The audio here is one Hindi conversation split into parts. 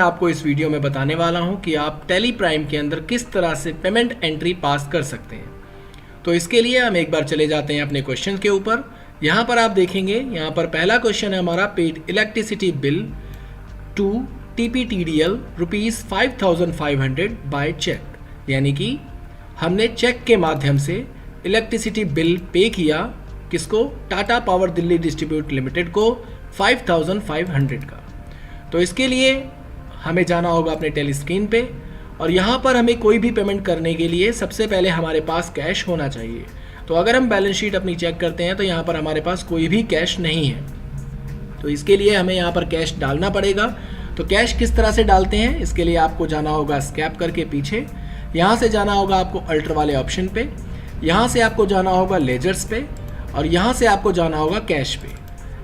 आपको इस वीडियो में बताने वाला हूं कि आप टैली प्राइम के अंदर किस तरह से पेमेंट एंट्री पास कर सकते हैं। तो इसके लिए हम एक बार चले जाते हैं अपने क्वेश्चन के ऊपर। यहाँ पर आप देखेंगे, यहाँ पर पहला क्वेश्चन है हमारा, paid electricity bill to TPTDL ₹5,500 by cheque, यानी कि हमने चेक के माध्यम से इलेक्ट्रिसिटी बिल पे किया, किसको? Tata power Delhi distribute limited को 5,500 का। तो इसके लिए हमें जाना होगा अपने टेली स्क्रीन पे, और यहाँ पर हमें कोई भी पेमेंट करने के लिए सबसे पहले हमारे पास कैश होना चाहिए। तो अगर हम बैलेंस शीट अपनी चेक करते हैं तो यहाँ पर हमारे पास कोई भी कैश नहीं है, तो इसके लिए हमें यहाँ पर कैश डालना पड़ेगा। तो कैश किस तरह से डालते हैं, इसके लिए आपको जाना होगा स्कैप करके पीछे, यहाँ से जाना होगा आपको अल्टर वाले ऑप्शन पे, यहाँ से आपको जाना होगा लेजर्स पे, और यहाँ से आपको जाना होगा कैश पे।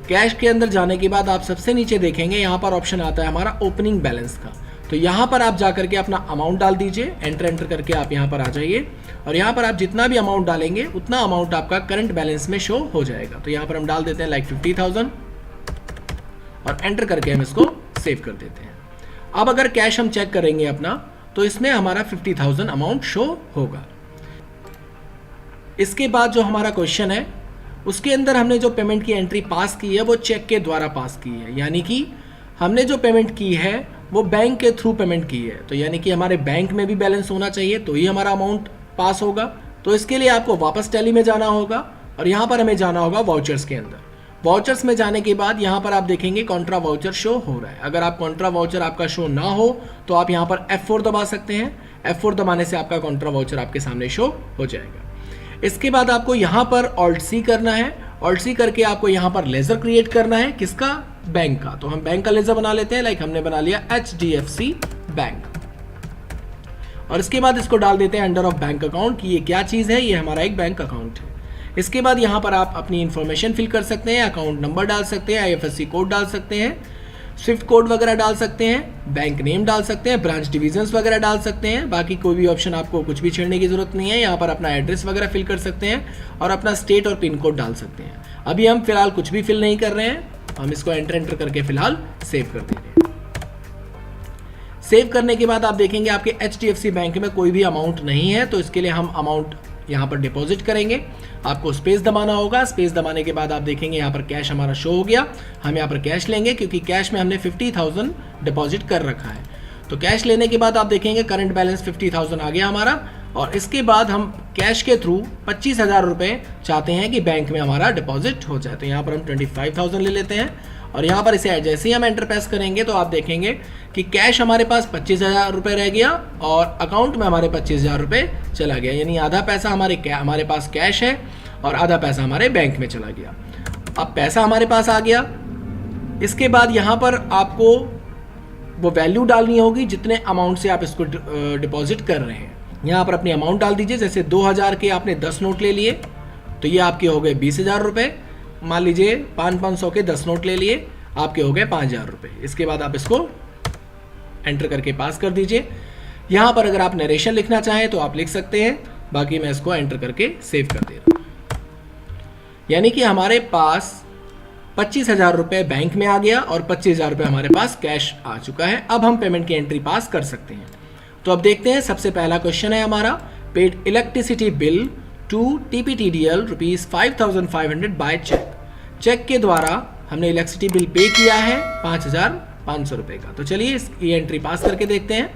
कैश के अंदर जाने के बाद आप सबसे नीचे देखेंगे यहाँ पर ऑप्शन आता है हमारा ओपनिंग बैलेंस का। तो यहाँ पर आप जा करके अपना अमाउंट डाल दीजिए, एंटर करके आप यहाँ पर आ जाइए, और यहाँ पर आप जितना भी अमाउंट डालेंगे उतना अमाउंट आपका करंट बैलेंस में शो हो जाएगा। तो यहाँ पर हम डाल देते हैं लाइक 50,000 और एंटर करके हम इसको सेव कर देते हैं। अब अगर कैश हम चेक करेंगे अपना, तो इसमें हमारा 50,000 अमाउंट शो होगा। इसके बाद जो हमारा क्वेश्चन है उसके अंदर हमने जो पेमेंट की एंट्री पास की है वो चेक के द्वारा पास की है, यानी कि हमने जो पेमेंट की है वो बैंक के थ्रू पेमेंट की है। तो यानी कि हमारे बैंक में भी बैलेंस होना चाहिए तो ही हमारा अमाउंट पास होगा। तो इसके लिए आपको वापस टैली में जाना होगा, और यहाँ पर हमें जाना होगा वाउचर्स के अंदर। वाउचर्स में जाने के बाद यहाँ पर आप देखेंगे कॉन्ट्रा वाउचर शो हो रहा है। अगर आप कॉन्ट्रा वाउचर आपका शो ना हो तो आप यहाँ पर F4 दबा सकते हैं। F4 दबाने से आपका कॉन्ट्रा वाउचर आपके सामने शो हो जाएगा। इसके बाद आपको यहाँ पर Alt C करना है। Alt C करके आपको यहाँ पर लेजर क्रिएट करना है, किसका? बैंक का। तो हम बैंक का लेजर बना लेते हैं, लाइक हमने बना लिया HDFC बैंक, और इसके बाद इसको डाल देते हैं अंडर ऑफ बैंक अकाउंट कि ये क्या चीज़ है, ये हमारा एक बैंक अकाउंट है। इसके बाद यहाँ पर आप अपनी इन्फॉर्मेशन फिल कर सकते हैं, अकाउंट नंबर डाल सकते हैं, IFSC कोड डाल सकते हैं, स्विफ्ट कोड वगैरह डाल सकते हैं, बैंक नेम डाल सकते हैं, ब्रांच डिविजन्स वगैरह डाल सकते हैं। बाकी कोई भी ऑप्शन आपको कुछ भी छेड़ने की जरूरत नहीं है। यहाँ पर अपना एड्रेस वगैरह फिल कर सकते हैं और अपना स्टेट और पिन कोड डाल सकते हैं। अभी हम फिलहाल कुछ भी फिल नहीं कर रहे हैं, हम इसको एंटर करके फिलहाल सेव कर देंगे। सेव करने के बाद आप देखेंगे आपके HDFC बैंक में कोई भी अमाउंट नहीं है, तो इसके लिए हम अमाउंट यहाँ पर डिपॉजिट करेंगे। आपको स्पेस दबाना होगा। स्पेस दबाने के बाद आप देखेंगे यहाँ पर कैश हमारा शो हो गया। हम यहाँ पर कैश लेंगे क्योंकि कैश में हमने 50,000 डिपॉजिट कर रखा है। तो कैश लेने के बाद आप देखेंगे करंट बैलेंस 50,000 आ गया हमारा, और इसके बाद हम कैश के थ्रू 25,000 रुपये चाहते हैं कि बैंक में हमारा डिपॉजिट हो जाए। तो यहाँ पर हम 25,000 ले लेते हैं, और यहाँ पर इसे जैसे ही हम एंटर प्रेस करेंगे तो आप देखेंगे कि कैश हमारे पास 25,000 रुपये रह गया और अकाउंट में हमारे 25,000 रुपये चला गया। यानी आधा पैसा हमारे पास कैश है और आधा पैसा हमारे बैंक में चला गया। अब पैसा हमारे पास आ गया। इसके बाद यहाँ पर आपको वो वैल्यू डालनी होगी जितने अमाउंट से आप इसको डिपॉजिट कर रहे हैं। यहाँ पर अपनी अमाउंट डाल दीजिए। जैसे 2,000 के आपने 10 नोट ले लिए तो ये आपके हो गए 20,000 रुपये। मान लीजिए 500 के 10 नोट ले लिए, आपके हो गए 5,000 रुपये। इसके बाद आप इसको एंटर करके पास कर दीजिए। यहाँ पर अगर आप नरेशन लिखना चाहें तो आप लिख सकते हैं, बाकी मैं इसको एंटर करके सेव कर दे रहा हूँ। यानी कि हमारे पास 25,000 रुपये बैंक में आ गया और 25,000 रुपये हमारे पास कैश आ चुका है। अब हम पेमेंट की एंट्री पास कर सकते हैं। तो अब देखते हैं, सबसे पहला क्वेश्चन है हमारा, paid electricity bill to TPTDL ₹5,500 by cheque. Cheque के द्वारा हमने इलेक्ट्रिसिटी बिल पे किया है 5,500 रुपये का। तो चलिए इसकी एंट्री पास करके देखते हैं।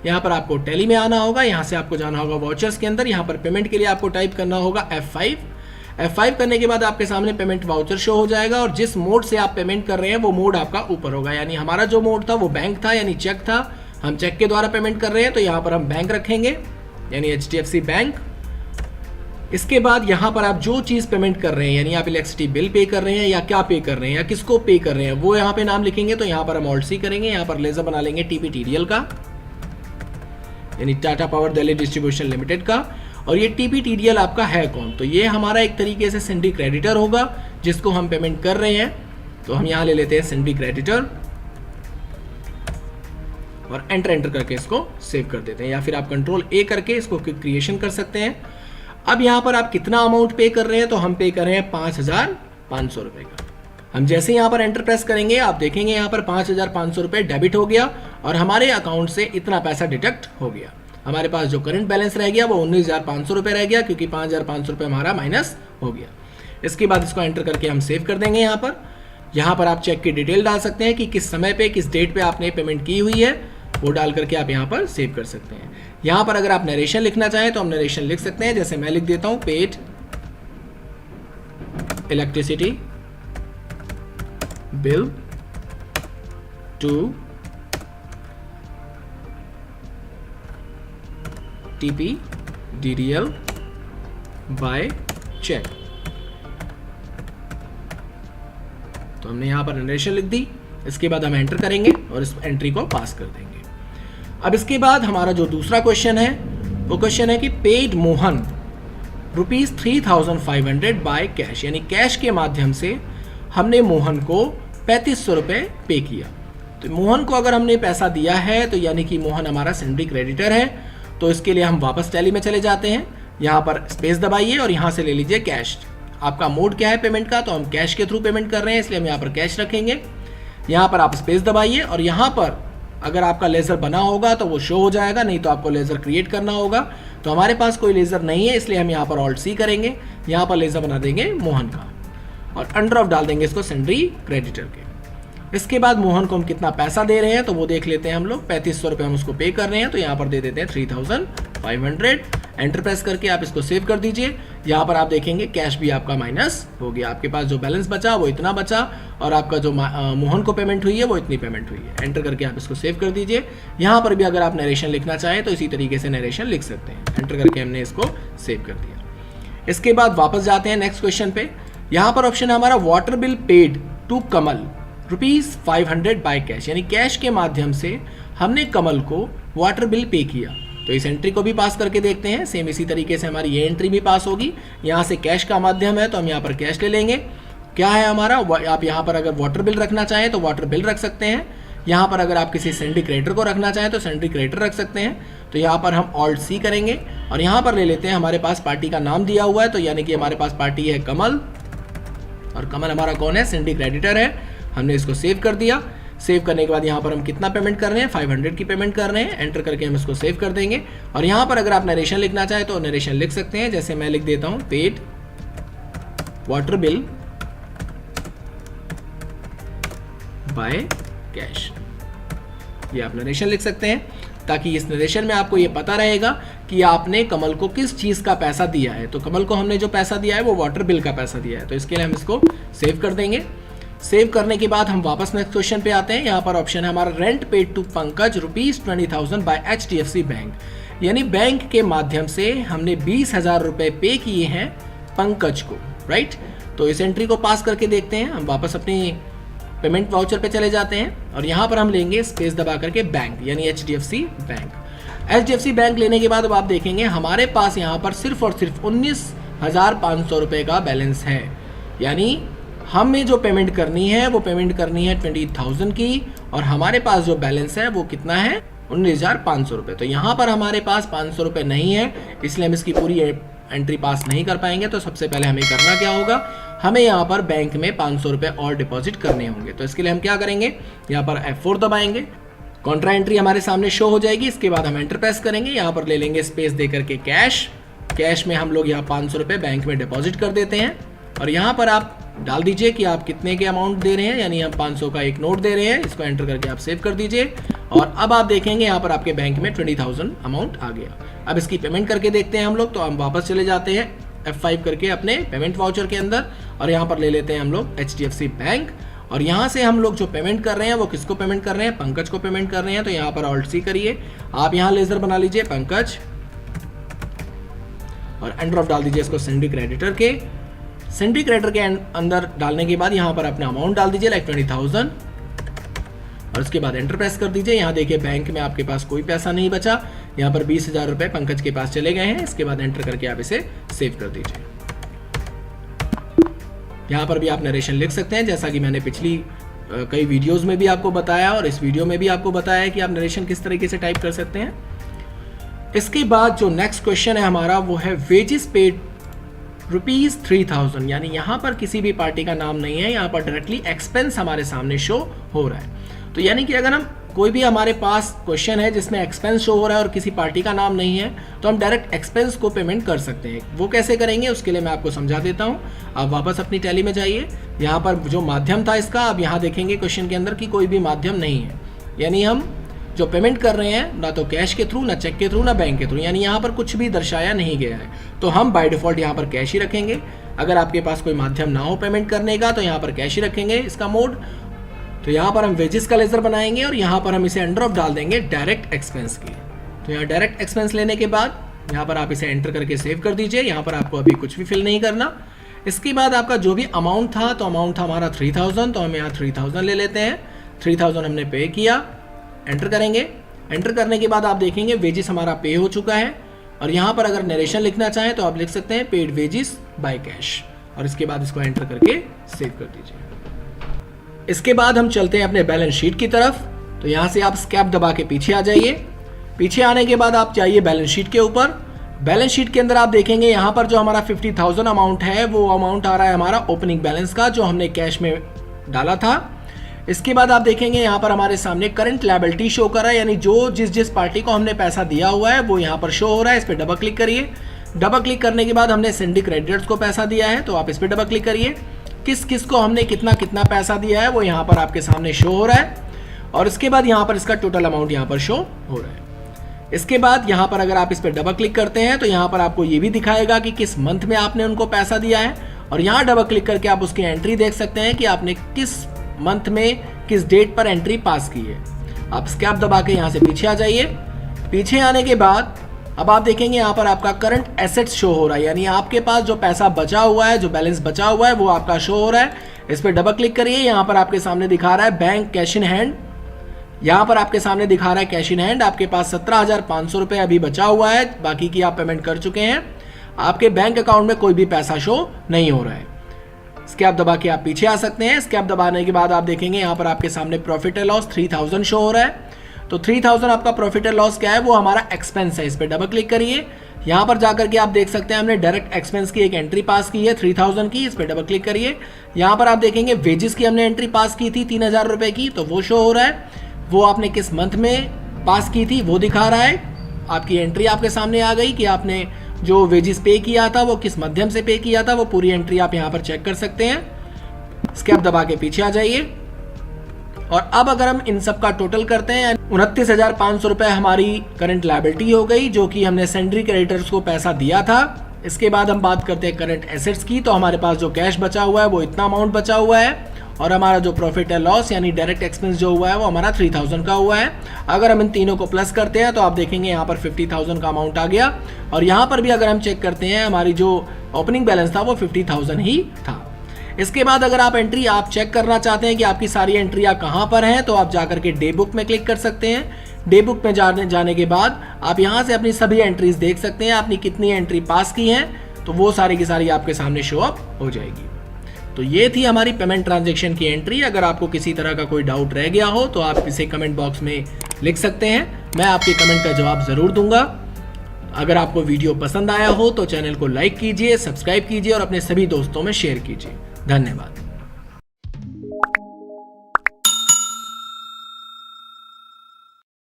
यहाँ पर आपको टैली में आना होगा, यहाँ से आपको जाना होगा वाउचर्स के अंदर। यहाँ पर पेमेंट के लिए आपको टाइप करना होगा F5 करने के बाद आपके सामने पेमेंट वाउचर शो हो जाएगा, और जिस मोड से आप पेमेंट कर रहे हैं वो मोड आपका ऊपर होगा। यानी हमारा जो मोड था वो बैंक था, यानी चेक था। हम चेक के द्वारा पेमेंट कर रहे हैं तो यहाँ पर हम बैंक रखेंगे, यानी HDFC बैंक। इसके बाद यहाँ पर आप जो चीज़ पेमेंट कर रहे हैं, यानी आप इलेक्ट्रिसिटी बिल पे कर रहे हैं या क्या पे कर रहे हैं या किसको पे कर रहे हैं, वो यहाँ पे नाम लिखेंगे। तो यहाँ पर हम Alt C करेंगे, यहाँ पर लेजर बना लेंगे TPTDL का, यानी Tata power Delhi distribution limited का। और ये TPTDL आपका है कौन? तो ये हमारा एक तरीके से सिंडी क्रेडिटर होगा जिसको हम पेमेंट कर रहे हैं। तो हम यहाँ ले लेते हैं सिंडी क्रेडिटर और एंटर करके इसको सेव कर देते हैं, या फिर आप Ctrl A करके इसको क्रिएशन कर सकते हैं। अब यहाँ पर आप कितना अमाउंट पे कर रहे हैं? तो हम पे कर रहे हैं 5,500 रुपये का। हम जैसे यहाँ पर एंटर प्रेस करेंगे आप देखेंगे यहाँ पर 5,500 रुपये डेबिट हो गया और हमारे अकाउंट से इतना पैसा डिडक्ट हो गया। हमारे पास जो करंट बैलेंस रह गया वो 19,500 रुपये रह गया, क्योंकि 5,500 रुपये हमारा माइनस हो गया। इसके बाद इसको एंटर करके हम सेव कर देंगे। यहाँ पर आप चेक की डिटेल डाल सकते हैं कि किस समय पे किस डेट पे आपने पेमेंट की हुई है, वो डाल करके आप यहाँ पर सेव कर सकते हैं। यहाँ पर अगर आप नरेशन लिखना चाहें तो हम नरेशन लिख सकते हैं, जैसे मैं लिख देता हूँ paid electricity bill to TPDDL by cheque. तो हमने यहाँ पर नरेशन लिख दी। इसके बाद हम एंटर करेंगे और इस एंट्री को पास कर देंगे। अब इसके बाद हमारा जो दूसरा क्वेश्चन है वो क्वेश्चन है कि पेड मोहन ₹3,500 बाय कैश, यानी कैश के माध्यम से हमने मोहन को 3,500 रुपये पे किया। तो मोहन को अगर हमने पैसा दिया है तो यानी कि मोहन हमारा सैलरी क्रेडिटर है। तो इसके लिए हम वापस टैली में चले जाते हैं, यहाँ पर स्पेस दबाइए और यहाँ से ले लीजिए कैश। आपका मोड क्या है पेमेंट का, तो हम कैश के थ्रू पेमेंट कर रहे हैं, इसलिए हम यहाँ पर कैश रखेंगे। यहाँ पर आप स्पेस दबाइए और यहाँ पर अगर आपका लेज़र बना होगा तो वो शो हो जाएगा, नहीं तो आपको लेज़र क्रिएट करना होगा। तो हमारे पास कोई लेज़र नहीं है, इसलिए हम यहाँ पर ऑल्ट सी करेंगे, यहाँ पर लेज़र बना देंगे मोहन का और अंडर ऑफ डाल देंगे इसको सैलरी क्रेडिटर के। इसके बाद मोहन को हम कितना पैसा दे रहे हैं तो वो देख लेते हैं हम लोग। 3,500 रुपये हम उसको पे कर रहे हैं, तो यहाँ पर दे देते हैं 3,500। एंटर प्रेस करके आप इसको सेव कर दीजिए। यहाँ पर आप देखेंगे कैश भी आपका माइनस हो गया, आपके पास जो बैलेंस बचा वो इतना बचा और आपका जो मोहन को पेमेंट हुई है वो इतनी पेमेंट हुई है। एंटर करके आप इसको सेव कर दीजिए। यहाँ पर भी अगर आप नरेशन लिखना चाहें तो इसी तरीके से नरेशन लिख सकते हैं। एंटर करके हमने इसको सेव कर दिया। इसके बाद वापस जाते हैं नेक्स्ट क्वेश्चन पे। यहाँ पर ऑप्शन है हमारा water bill paid to Kamal ₹500 by cash, यानी कैश के माध्यम से हमने कमल को वाटर बिल पे किया। तो इस एंट्री को भी पास करके देखते हैं। सेम इसी तरीके से हमारी ये एंट्री भी पास होगी। यहाँ से कैश का माध्यम है तो हम यहाँ पर कैश ले लेंगे। क्या है हमारा, आप यहाँ पर अगर वाटर बिल रखना चाहें तो वाटर बिल रख सकते हैं। यहाँ पर अगर आप किसी सैलरी क्रेडिटर को रखना चाहें तो सैलरी क्रेडिटर रख सकते हैं। तो यहाँ पर हम ऑल्ट सी करेंगे और यहाँ पर ले लेते हैं, हमारे पास पार्टी का नाम दिया हुआ है, तो यानी कि हमारे पास पार्टी है कमल और कमल हमारा कौन है, सैलरी क्रेडिटर है। हमने इसको सेव कर दिया। सेव करने के बाद यहाँ पर हम कितना पेमेंट कर रहे हैं, 500 की पेमेंट कर रहे हैं। एंटर करके हम इसको सेव कर देंगे और यहाँ पर अगर आप नरेशन लिखना चाहें तो नरेशन लिख सकते हैं, जैसे मैं लिख देता हूँ paid water bill by cash. ये आप नरेशन लिख सकते हैं ताकि इस नरेशन में आपको ये पता रहेगा कि आपने कमल को किस चीज़ का पैसा दिया है। तो कमल को हमने जो पैसा दिया है वो वाटर बिल का पैसा दिया है, तो इसके लिए हम इसको सेव कर देंगे। सेव करने के बाद हम वापस नेक्स्ट क्वेश्चन पे आते हैं। यहाँ पर ऑप्शन है हमारा rent paid to Pankaj ₹20,000 by HDFC bank, यानी बैंक के माध्यम से हमने 20,000 रुपये पे किए हैं पंकज को, राइट। तो इस एंट्री को पास करके देखते हैं। हम वापस अपनी पेमेंट वाउचर पे चले जाते हैं और यहाँ पर हम लेंगे स्पेस दबा करके बैंक, यानी HDFC बैंक। HDFC बैंक लेने के बाद अब आप देखेंगे हमारे पास यहाँ पर सिर्फ और सिर्फ 19,500 रुपये का बैलेंस है, यानी हमें जो पेमेंट करनी है वो पेमेंट करनी है 20,000 की और हमारे पास जो बैलेंस है वो कितना है, 19,500 रुपये। तो यहाँ पर हमारे पास 500 रुपये नहीं है, इसलिए हम इसकी पूरी एंट्री पास नहीं कर पाएंगे। तो सबसे पहले हमें करना क्या होगा, हमें यहाँ पर बैंक में 500 रुपये और डिपॉजिट करने होंगे। तो इसके लिए हम क्या करेंगे, यहाँ पर F4 दबाएंगे, कॉन्ट्रा एंट्री हमारे सामने शो हो जाएगी। इसके बाद हम एंटर प्रेस करेंगे, यहाँ पर ले लेंगे स्पेस दे करके कैश में हम लोग यहाँ 500 रुपये बैंक में डिपॉजिट कर देते हैं और यहाँ पर आप डाल दीजिए कि आप कितने के अमाउंट दे रहे हैं, यानी हम 500 का एक नोट दे रहे हैं। इसको एंटर करके आप सेव कर दीजिए और अब आप देखेंगे यहाँ पर आपके बैंक में 20,000 अमाउंट आ गया। अब इसकी पेमेंट करके देखते हैं हम लोग। तो हम वापस चले जाते हैं F5 करके अपने पेमेंट वाउचर के अंदर और यहाँ पर ले लेते हैं हम लोग HDFC बैंक और यहाँ से हम लोग जो पेमेंट कर रहे हैं वो किसको पेमेंट कर रहे हैं, पंकज को पेमेंट कर रहे हैं। तो यहाँ पर ऑल्ट सी करिए, आप यहाँ लेजर बना लीजिए पंकज और एंटर ऑफ डाल दीजिए इसको सैलरी क्रेडिटर के। सैलरी क्रेडिटर के अंदर डालने के बाद यहाँ पर अपना अमाउंट डाल दीजिए लाइक 20,000 और उसके बाद एंटर प्रेस कर दीजिए। यहाँ देखिए बैंक में आपके पास कोई पैसा नहीं बचा, यहाँ पर 20,000 रुपये पंकज के पास चले गए हैं। इसके बाद एंटर करके आप इसे सेव कर दीजिए। यहाँ पर भी आप नरेशन लिख सकते हैं, जैसा कि मैंने पिछली कई वीडियोस में भी आपको बताया और इस वीडियो में भी आपको बताया है कि आप नरेशन किस तरीके से टाइप कर सकते हैं। इसके बाद जो नेक्स्ट क्वेश्चन है हमारा वो है वेजेस पेड ₹3000, यानी यहाँ पर किसी भी पार्टी का नाम नहीं है, यहाँ पर डायरेक्टली एक्सपेंस हमारे सामने शो हो रहा है। तो यानी कि अगर हम कोई भी हमारे पास क्वेश्चन है जिसमें एक्सपेंस शो हो रहा है और किसी पार्टी का नाम नहीं है, तो हम डायरेक्ट एक्सपेंस को पेमेंट कर सकते हैं। वो कैसे करेंगे उसके लिए मैं आपको समझा देता हूँ। आप वापस अपनी टैली में जाइए, यहाँ पर जो माध्यम था इसका, अब यहाँ देखेंगे क्वेश्चन के अंदर कि कोई भी माध्यम नहीं है, यानी हम जो पेमेंट कर रहे हैं ना तो कैश के थ्रू, ना चेक के थ्रू, ना बैंक के थ्रू, यानी यहाँ पर कुछ भी दर्शाया नहीं गया है। तो हम बाय डिफ़ॉल्ट यहाँ पर कैश ही रखेंगे। अगर आपके पास कोई माध्यम ना हो पेमेंट करने का तो यहाँ पर कैश ही रखेंगे इसका मोड। तो यहाँ पर हम वेजेस का लेजर बनाएंगे और यहाँ पर हम इसे अंडर ऑफ डाल देंगे डायरेक्ट एक्सपेंस की। तो यहाँ डायरेक्ट एक्सपेंस लेने के बाद यहाँ पर आप इसे एंटर करके सेव कर दीजिए। यहाँ पर आपको अभी कुछ भी फिल नहीं करना। इसके बाद आपका जो भी अमाउंट था, तो अमाउंट था हमारा 3000, तो हम यहाँ 3000 ले लेते हैं। 3000 हमने पे किया, एंटर करेंगे। एंटर करने के बाद आप देखेंगे वेजेस हमारा पे हो चुका है। और यहाँ पर अगर नरेशन लिखना चाहें तो आप लिख सकते हैं पेड वेजेस बाय कैश, और इसके बाद इसको एंटर करके सेव कर दीजिए। इसके बाद हम चलते हैं अपने बैलेंस शीट की तरफ। तो यहाँ से आप स्कैप दबा के पीछे आ जाइए। पीछे आने के बाद आप जाइए बैलेंस शीट के ऊपर। बैलेंस शीट के अंदर आप देखेंगे यहाँ पर जो हमारा 50,000 अमाउंट है, वो अमाउंट आ रहा है हमारा ओपनिंग बैलेंस का, जो हमने कैश में डाला था। इसके बाद आप देखेंगे यहाँ पर हमारे सामने करंट लायबिलिटी शो कर रहा है, यानी जो जिस पार्टी को हमने पैसा दिया हुआ है वो यहाँ पर शो हो रहा है। इस पर डबल क्लिक करिए। डबल क्लिक करने के बाद हमने सिंडिक क्रेडिटर्स को पैसा दिया है, तो आप इस पर डबल क्लिक करिए। किस किस को हमने कितना कितना पैसा दिया है वो यहाँ पर आपके सामने शो हो रहा है। और इसके बाद यहाँ पर इसका टोटल अमाउंट यहाँ पर शो हो रहा है। इसके बाद यहाँ पर अगर आप इस पर डबल क्लिक करते हैं तो यहाँ पर आपको ये भी दिखाएगा कि किस मंथ में आपने उनको पैसा दिया है। और यहाँ डबल क्लिक करके आप उसकी एंट्री देख सकते हैं कि आपने किस मंथ में किस डेट पर एंट्री पास की है। आप स्कैप दबा के यहाँ से पीछे आ जाइए। पीछे आने के बाद अब आप देखेंगे यहाँ पर आपका करंट एसेट्स शो हो रहा है, यानी आपके पास जो पैसा बचा हुआ है, जो बैलेंस बचा हुआ है वो आपका शो हो रहा है। इस पर डबल क्लिक करिए। यहाँ पर आपके सामने दिखा रहा है बैंक कैश इन हैंड। यहाँ पर आपके सामने दिखा रहा है कैश इन हैंड। आपके पास 17,500 रुपये अभी बचा हुआ है, बाकी की आप पेमेंट कर चुके हैं। आपके बैंक अकाउंट में कोई भी पैसा शो नहीं हो रहा है। स्कैप दबा के आप पीछे आ सकते हैं। स्कैप दबाने के बाद आप देखेंगे यहाँ पर आपके सामने प्रॉफिट एंड लॉस 3000 शो हो रहा है। तो 3000 आपका प्रॉफिट एंड लॉस क्या है, वो हमारा एक्सपेंस है। इस पर डबल क्लिक करिए। यहाँ पर जाकर के आप देख सकते हैं हमने डायरेक्ट एक्सपेंस की एक एंट्री पास की है 3000 की। इस पर डबल क्लिक करिए। यहाँ पर आप देखेंगे वेजेस की हमने एंट्री पास की थी 3000 रुपये की, तो वो शो हो रहा है। वो आपने किस मंथ में पास की थी वो दिखा रहा है। आपकी एंट्री आपके सामने आ गई कि आपने जो वेजेस पे किया था वो किस माध्यम से पे किया था, वो पूरी एंट्री आप यहाँ पर चेक कर सकते हैं। स्कैप दबा के पीछे आ जाइए। और अब अगर हम इन सब का टोटल करते हैं, 29,500 रुपये हमारी करंट लायबिलिटी हो गई, जो कि हमने सेंड्री क्रेडिटर्स को पैसा दिया था। इसके बाद हम बात करते हैं करंट एसेट्स की। तो हमारे पास जो कैश बचा हुआ है वो इतना अमाउंट बचा हुआ है, और हमारा जो प्रॉफिट एंड लॉस यानी डायरेक्ट एक्सपेंस जो हुआ है वो हमारा 3000 का हुआ है। अगर हम इन तीनों को प्लस करते हैं तो आप देखेंगे यहाँ पर 50,000 का अमाउंट आ गया। और यहाँ पर भी अगर हम चेक करते हैं हमारी जो ओपनिंग बैलेंस था वो 50,000 ही था। इसके बाद अगर आप एंट्री आप चेक करना चाहते हैं कि आपकी सारी एंट्रियाँ कहाँ पर हैं, तो आप जाकर के डे बुक में क्लिक कर सकते हैं। डे बुक में जाने के बाद आप यहाँ से अपनी सभी एंट्रीज देख सकते हैं, आपने कितनी एंट्री पास की हैं, तो वो सारी की सारी आपके सामने शो अप हो जाएगी। तो ये थी हमारी पेमेंट ट्रांजैक्शन की एंट्री। अगर आपको किसी तरह का कोई डाउट रह गया हो तो आप इसे कमेंट बॉक्स में लिख सकते हैं, मैं आपके कमेंट का जवाब ज़रूर दूंगा। अगर आपको वीडियो पसंद आया हो तो चैनल को लाइक कीजिए, सब्सक्राइब कीजिए और अपने सभी दोस्तों में शेयर कीजिए। धन्यवाद।